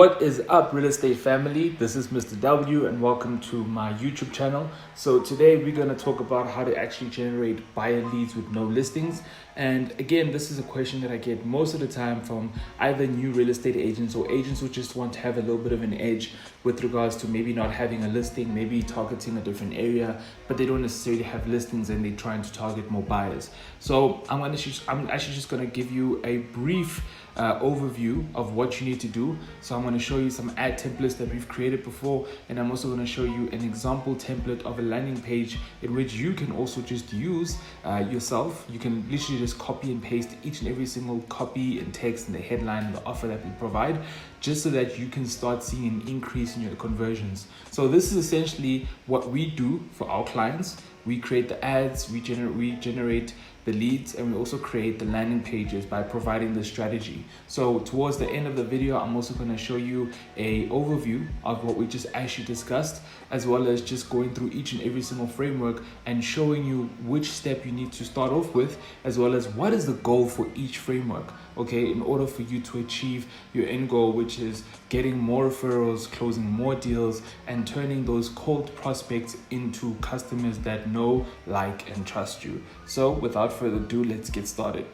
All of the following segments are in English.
What is up, real estate family? This is Mr. W, and welcome to my YouTube channel. So today we're going to talk about how to actually generate buyer leads with no listings. And again, this is a question that I get most of the time from either new real estate agents or agents who just want to have a little bit of an edge with regards to maybe not having a listing, maybe targeting a different area, but they don't necessarily have listings and they're trying to target more buyers. So I'm actually just going to give you a brief overview of what you need to do. So I'm going to show you some ad templates that we've created before, and I'm also going to show you an example template of a landing page in which you can also just use yourself. You can literally just copy and paste each and every single copy and text and the headline and the offer that we provide, just so that you can start seeing an increase in your conversions. So this is essentially what we do for our clients. We create the ads, we generate the leads, and we also create the landing pages by providing the strategy. So towards the end of the video, I'm also going to show you a overview of what we just actually discussed, as well as just going through each and every single framework and showing you which step you need to start off with, as well as what is the goal for each framework, okay, in order for you to achieve your end goal, which is getting more referrals, closing more deals, and turning those cold prospects into customers that know, like, and trust you. So without further ado, let's get started.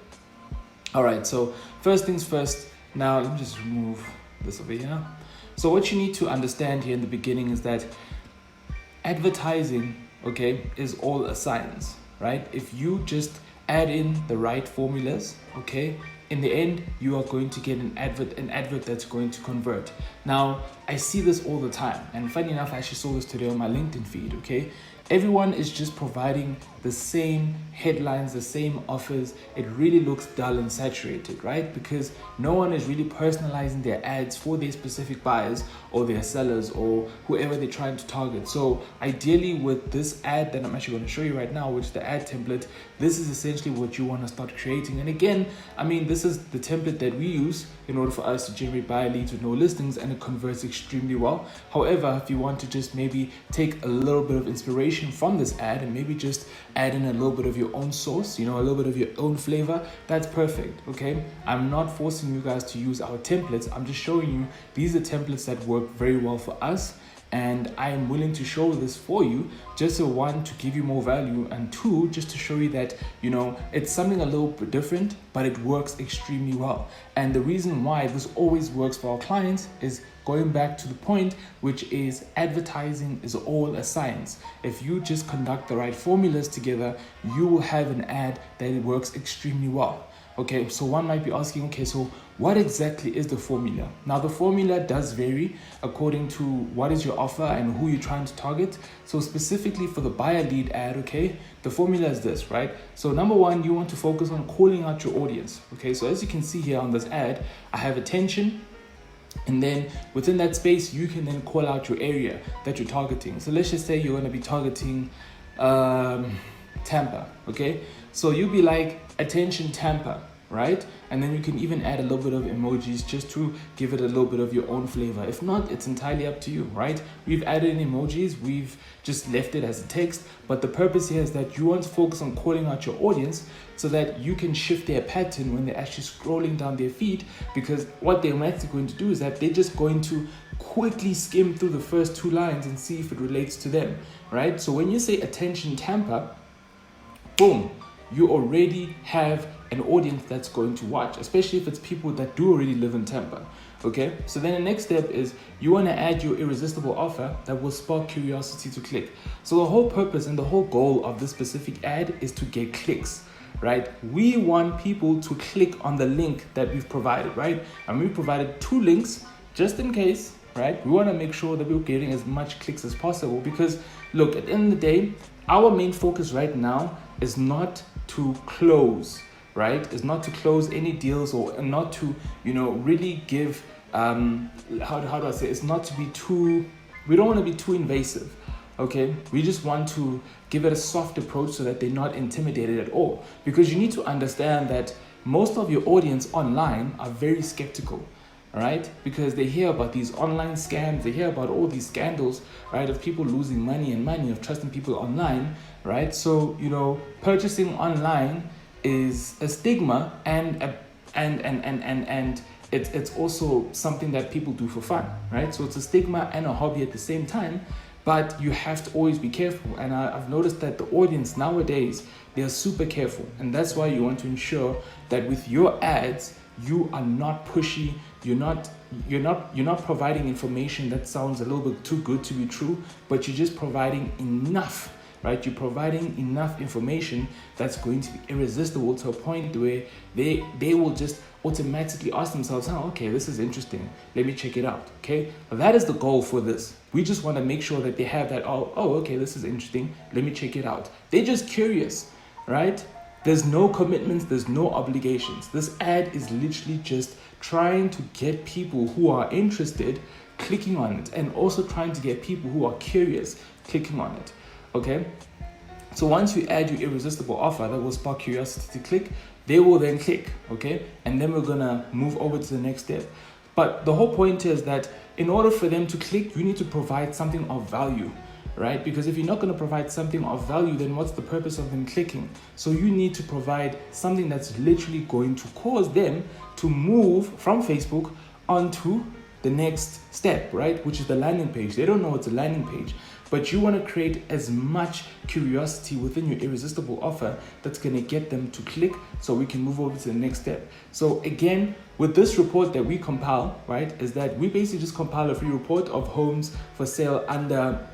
All right, so first things first. Now let me just remove this over here. So what you need to understand here in the beginning is that advertising, okay, is all a science, right? If you just add in the right formulas, okay, in the end, you are going to get an advert that's going to convert. Now, I see this all the time, and funny enough, I actually saw this today on my LinkedIn feed, okay? Everyone is just providing the same headlines, the same offers. It really looks dull and saturated, right? Because no one is really personalizing their ads for their specific buyers or their sellers or whoever they're trying to target. So ideally with this ad that I'm actually going to show you right now, which is the ad template, this is essentially what you want to start creating. And again, I mean, this is the template that we use in order for us to generate buyer leads with no listings, and it converts extremely well. However, if you want to just maybe take a little bit of inspiration from this ad and maybe just add in a little bit of your own sauce, a little bit of your own flavor, that's perfect, okay? I'm not forcing you guys to use our templates. I'm just showing you these are templates that work very well for us, and I am willing to show this for you, just so one, to give you more value, and two, just to show you that, it's something a little bit different, but it works extremely well. And the reason why this always works for our clients is going back to the point, which is advertising is all a science. If you just conduct the right formulas together, you will have an ad that works extremely well. Okay, so one might be asking, okay, so what exactly is the formula? Now, the formula does vary according to what is your offer and who you're trying to target. So specifically for the buyer lead ad, okay, the formula is this, right? So number one, you want to focus on calling out your audience. Okay, so as you can see here on this ad, I have attention. And then within that space, you can then call out your area that you're targeting. So let's just say you're going to be targeting Tampa, okay? So you'll be like, attention Tampa, right? And then you can even add a little bit of emojis just to give it a little bit of your own flavor. If not, it's entirely up to you, right? We've added in emojis, we've just left it as a text, but the purpose here is that you want to focus on calling out your audience so that you can shift their pattern when they're actually scrolling down their feed, because what they're actually going to do is that they're just going to quickly skim through the first two lines and see if it relates to them, right? So when you say attention Tampa, boom, you already have an audience that's going to watch, especially if it's people that do already live in Tampa, okay? So then the next step is you want to add your irresistible offer that will spark curiosity to click. So the whole purpose and the whole goal of this specific ad is to get clicks, right? We want people to click on the link that we've provided, right? And we provided 2 links just in case, right? We want to make sure that we're getting as much clicks as possible, because look, at the end of the day, our main focus right now is not to close, right? Is not to close any deals, or not to, really give, how do I say, it's not to be too, we don't want to be too invasive, okay? We just want to give it a soft approach so that they're not intimidated at all. Because you need to understand that most of your audience online are very skeptical, right? Because they hear about these online scams, they hear about all these scandals, right? Of people losing money, of trusting people online, right? So, purchasing online is a stigma and it's also something that people do for fun, right? So it's a stigma and a hobby at the same time, but you have to always be careful. And I've noticed that the audience nowadays, they are super careful. And that's why you want to ensure that with your ads, you are not pushy. You're not providing information that sounds a little bit too good to be true, but you're just providing enough, right? You're providing enough information that's going to be irresistible to a point where they will just automatically ask themselves, oh, okay, this is interesting. Let me check it out, okay? That is the goal for this. We just want to make sure that they have that, oh, okay, this is interesting. Let me check it out. They're just curious, right? There's no commitments, there's no obligations. This ad is literally just trying to get people who are interested clicking on it, and also trying to get people who are curious clicking on it, okay? So once you add your irresistible offer that will spark curiosity to click, they will then click, okay? And then we're gonna move over to the next step. But the whole point is that in order for them to click, you need to provide something of value, right? Because if you're not going to provide something of value, then what's the purpose of them clicking? So you need to provide something that's literally going to cause them to move from Facebook onto the next step, right? Which is the landing page. They don't know it's a landing page, but you want to create as much curiosity within your irresistible offer that's going to get them to click, so we can move over to the next step. So again, with this report that we compile, right, is that we basically just compile a free report of homes for sale under,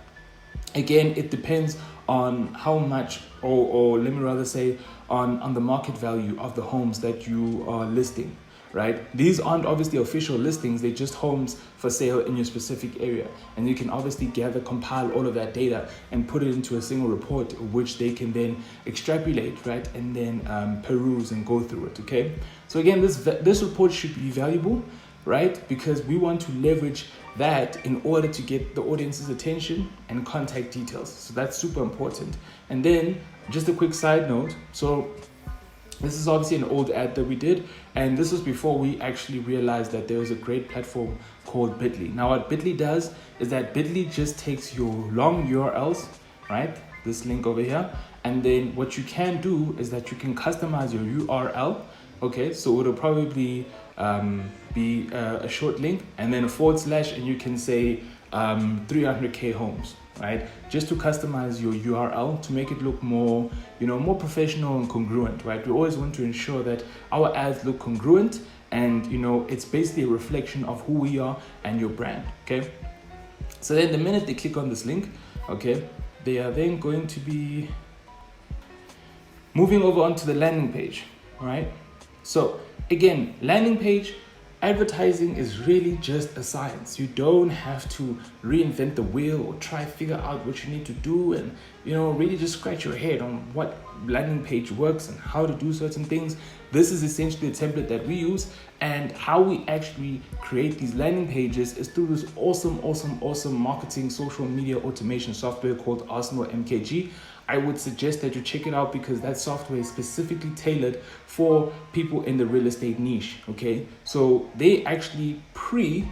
again, it depends on how much, or let me rather say on the market value of the homes that you are listing, right? These aren't obviously official listings, they're just homes for sale in your specific area. And you can obviously compile all of that data and put it into a single report, which they can then extrapolate, right? And then peruse and go through it, okay? So again, this report should be valuable, right? Because we want to leverage that in order to get the audience's attention and contact details. So that's super important. And then just a quick side note. So this is obviously an old ad that we did, and this was before we actually realized that there was a great platform called Bitly. Now what Bitly does is that Bitly just takes your long URLs, right? This link over here. And then what you can do is that you can customize your URL. Okay, so it'll probably be a short link and then a / and you can say 300k homes, right? Just to customize your URL to make it look more, more professional and congruent, right? We always want to ensure that our ads look congruent and, it's basically a reflection of who we are and your brand, okay? So then the minute they click on this link, okay, they are then going to be moving over onto the landing page, right? So again, landing page, advertising is really just a science. You don't have to reinvent the wheel or try to figure out what you need to do and, really just scratch your head on what landing page works and how to do certain things. This is essentially the template that we use, and how we actually create these landing pages is through this awesome marketing social media automation software called Arsenal MKG. I would suggest that you check it out because that software is specifically tailored for people in the real estate niche, okay? So they actually pre-create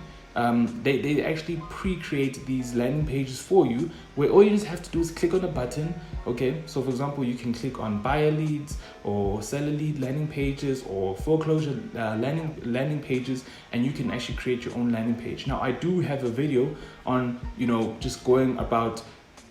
these landing pages for you, where all you just have to do is click on a button, okay? So for example, you can click on buyer leads or seller lead landing pages or foreclosure landing pages, and you can actually create your own landing page. Now, I do have a video on, just going about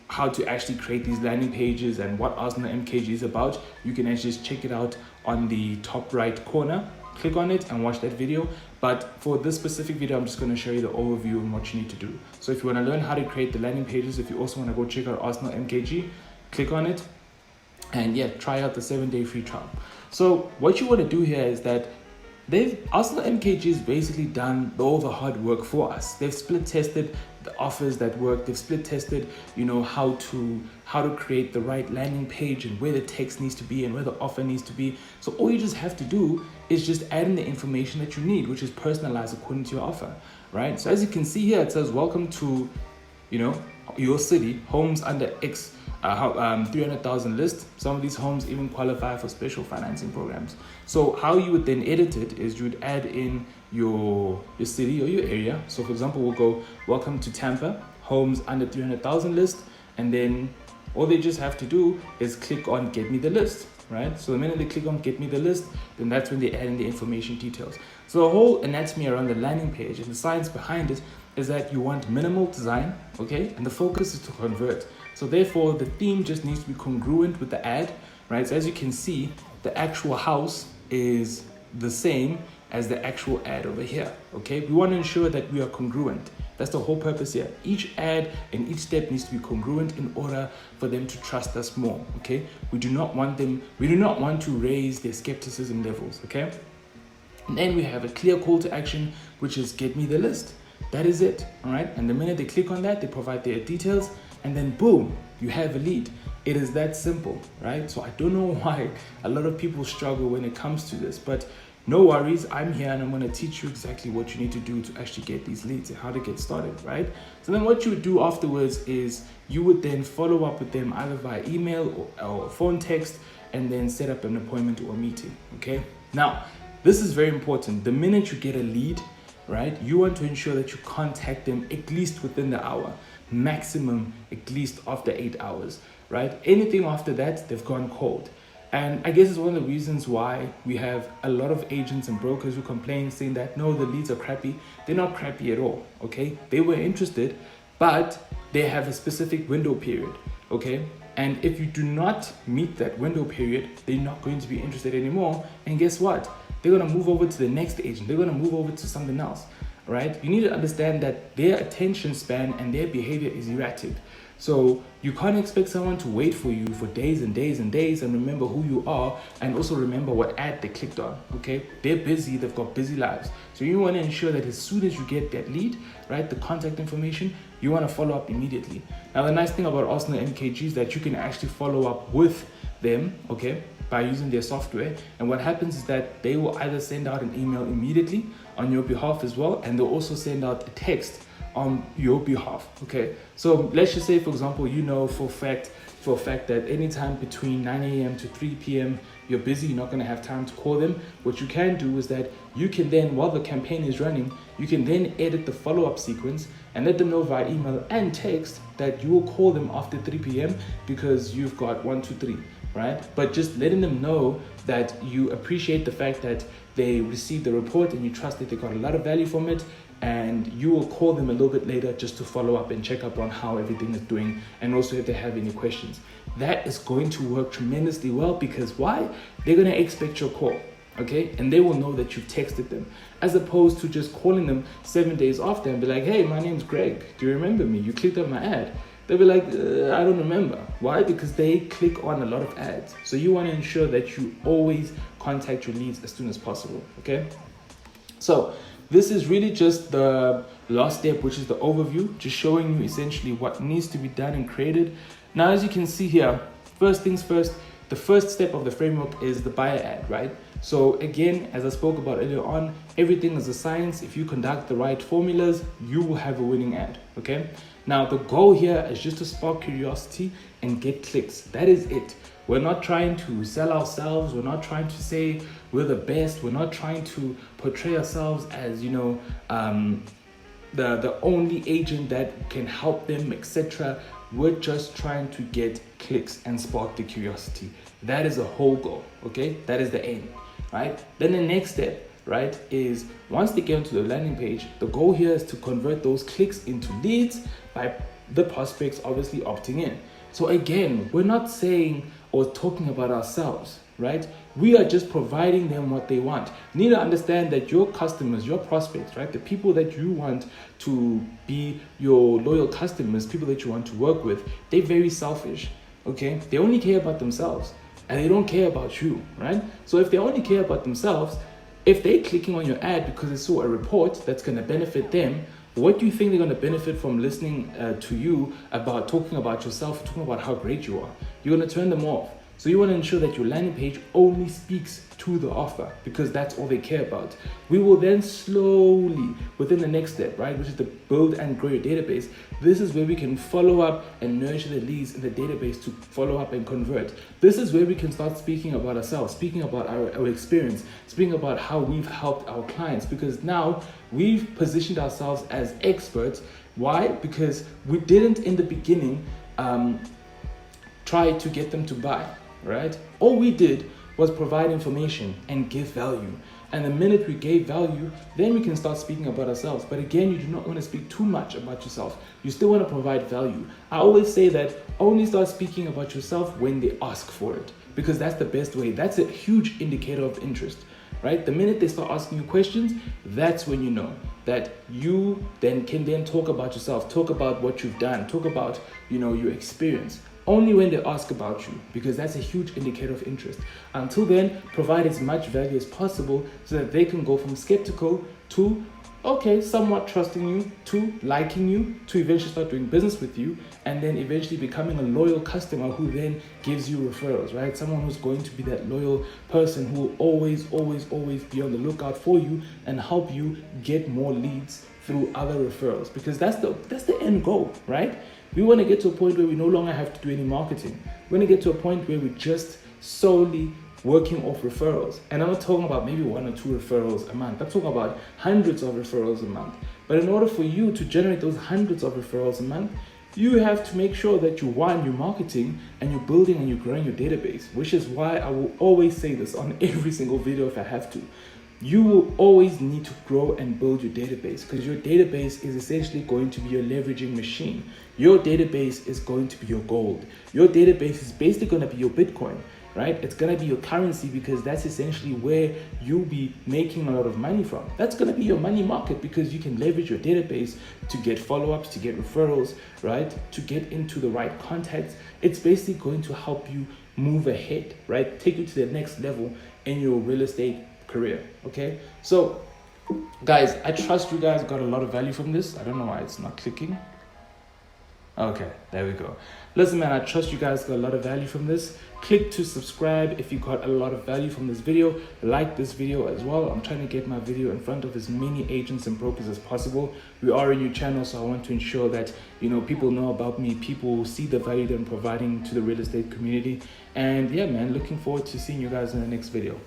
how to actually create these landing pages and what Arsenal MKG is about. You can actually just check it out on the top right corner. Click on it and watch that video. But for this specific video, I'm just going to show you the overview and what you need to do. So if you want to learn how to create the landing pages, if you also want to go check out Arsenal MKG, click on it and try out the 7-day free trial. So what you want to do here is that Arsenal MKG has basically done all the hard work for us. They've split tested the offers that work. They've split tested, how to create the right landing page and where the text needs to be and where the offer needs to be. So all you just have to do is just add in the information that you need, which is personalized according to your offer, right? So as you can see here, it says, welcome to, your city, homes under X, 300,000 list. Some of these homes even qualify for special financing programs. So how you would then edit it is you would add in your city or your area. So for example, we'll go, welcome to Tampa, homes under 300,000 list. And then all they just have to do is click on get me the list, right? So the minute they click on get me the list, then that's when they add in the information details. So the whole anatomy around the landing page and the science behind it is that you want minimal design, okay? And the focus is to convert. So therefore, the theme just needs to be congruent with the ad, right? So as you can see, the actual house is the same as the actual ad over here, okay? We want to ensure that we are congruent. That's the whole purpose here. Each ad and each step needs to be congruent in order for them to trust us more, okay? We do not want to raise their skepticism levels, okay? And then we have a clear call to action, which is get me the list. That is it, all right? And the minute they click on that, they provide their details, and then boom, you have a lead. It is that simple, right? So I don't know why a lot of people struggle when it comes to this, but no worries, I'm here and I'm going to teach you exactly what you need to do to actually get these leads and how to get started, right? So then what you would do afterwards is you would then follow up with them either via email or phone text, and then set up an appointment or a meeting, okay? Now, this is very important. The minute you get a lead, right, you want to ensure that you contact them at least within the hour, maximum at least after 8 hours, right? Anything after that, they've gone cold. And I guess it's one of the reasons why we have a lot of agents and brokers who complain saying that, no, the leads are crappy. They're not crappy at all, okay? They were interested, but they have a specific window period, okay? And if you do not meet that window period, they're not going to be interested anymore. And guess what? They're going to move over to the next agent. They're going to move over to something else, right? You need to understand that their attention span and their behavior is erratic. So you can't expect someone to wait for you for days and days and days and remember who you are and also remember what ad they clicked on, okay? They're busy, they've got busy lives. So you want to ensure that as soon as you get that lead, right, the contact information, you want to follow up immediately. Now, the nice thing about Arsenal MKG is that you can actually follow up with them, okay, by using their software. And what happens is that they will either send out an email immediately on your behalf as well, and they'll also send out a text on your behalf, okay? So let's just say, for example, you know for a fact that anytime between 9 a.m. to 3 p.m. you're busy, you're not going to have time to call them. What you can do is that you can then, while the campaign is running, you can then edit the follow-up sequence and let them know via email and text that you will call them after 3 p.m. because you've got 1, 2, 3, right? But just letting them know that you appreciate the fact that they received the report and you trust that they got a lot of value from it, and you will call them a little bit later just to follow up and check up on how everything is doing, and also if they have any questions. That is going to work tremendously well because why? They're going to expect your call, okay? And they will know that you've texted them, as opposed to just calling them 7 days after and be like, hey, my name's Greg. Do you remember me? You clicked on my ad. They'll be like, I don't remember. Why? Because they click on a lot of ads. So you want to ensure that you always contact your leads as soon as possible, okay? So this is really just the last step, which is the overview, just showing you essentially what needs to be done and created. Now, as you can see here, first things first, the first step of the framework is the buyer ad, right? So again, as I spoke about earlier on, everything is a science. If you conduct the right formulas, you will have a winning ad, okay? Now, the goal here is just to spark curiosity and get clicks. That is it. We're not trying to sell ourselves. We're not trying to say we're the best. We're not trying to portray ourselves as, you know, the only agent that can help them, etc. We're just trying to get clicks and spark the curiosity. That is the whole goal, okay? That is the aim, right? Then the next step, right, is once they get onto the landing page, the goal here is to convert those clicks into leads by the prospects obviously opting in. So again, we're not saying or talking about ourselves, right? We are just providing them what they want. You need to understand that your customers, your prospects, right, the people that you want to be your loyal customers, people that you want to work with, they're very selfish, okay? They only care about themselves and they don't care about you, right? So if they only care about themselves, if they're clicking on your ad because they saw a report that's going to benefit them, what do you think they're going to benefit from listening to you about talking about yourself, talking about how great you are? You're going to turn them off. So you want to ensure that your landing page only speaks to the offer because that's all they care about. We will then slowly, within the next step, right, which is to build and grow your database, this is where we can follow up and nurture the leads in the database to follow up and convert. This is where we can start speaking about ourselves, speaking about our experience, speaking about how we've helped our clients, because now we've positioned ourselves as experts. Why? Because we didn't in the beginning try to get them to buy. right? All we did was provide information and give value. And the minute we gave value, then we can start speaking about ourselves. But again, you do not want to speak too much about yourself. You still want to provide value. I always say that only start speaking about yourself when they ask for it, because that's the best way. That's a huge indicator of interest, right? The minute they start asking you questions, that's when you know that you then can talk about yourself, talk about what you've done, talk about, your experience. Only when they ask about you, because that's a huge indicator of interest. Until then, provide as much value as possible so that they can go from skeptical to, okay, somewhat trusting you, to liking you, to eventually start doing business with you, and then eventually becoming a loyal customer who then gives you referrals, right? Someone who's going to be that loyal person who will always be on the lookout for you and help you get more leads through other referrals, because that's the end goal, right? We want to get to a point where we no longer have to do any marketing. We want to get to a point where we're just solely working off referrals. And I'm not talking about maybe 1 or 2 referrals a month. I'm talking about hundreds of referrals a month. But in order for you to generate those hundreds of referrals a month, you have to make sure that you're marketing and you're building and you're growing your database, which is why I will always say this on every single video if I have to. You will always need to grow and build your database, because your database is essentially going to be your leveraging machine. Your database is going to be your gold. Your database is basically going to be your Bitcoin, right? It's going to be your currency, because that's essentially where you'll be making a lot of money from. That's going to be your money market, because you can leverage your database to get follow-ups, to get referrals, right? To get into the right contacts. It's basically going to help you move ahead, right? Take you to the next level in your real estate career. Okay, so guys, I trust you guys got a lot of value from this. I don't know why it's not clicking. Okay, there we go. Listen, man, I trust you guys got a lot of value from this. Click to subscribe if you got a lot of value from this video. Like this video as well. I'm trying to get my video in front of as many agents and brokers as possible. We are a new channel, so I want to ensure that people know about me, people see the value that I'm providing to the real estate community. And yeah, man, looking forward to seeing you guys in the next video.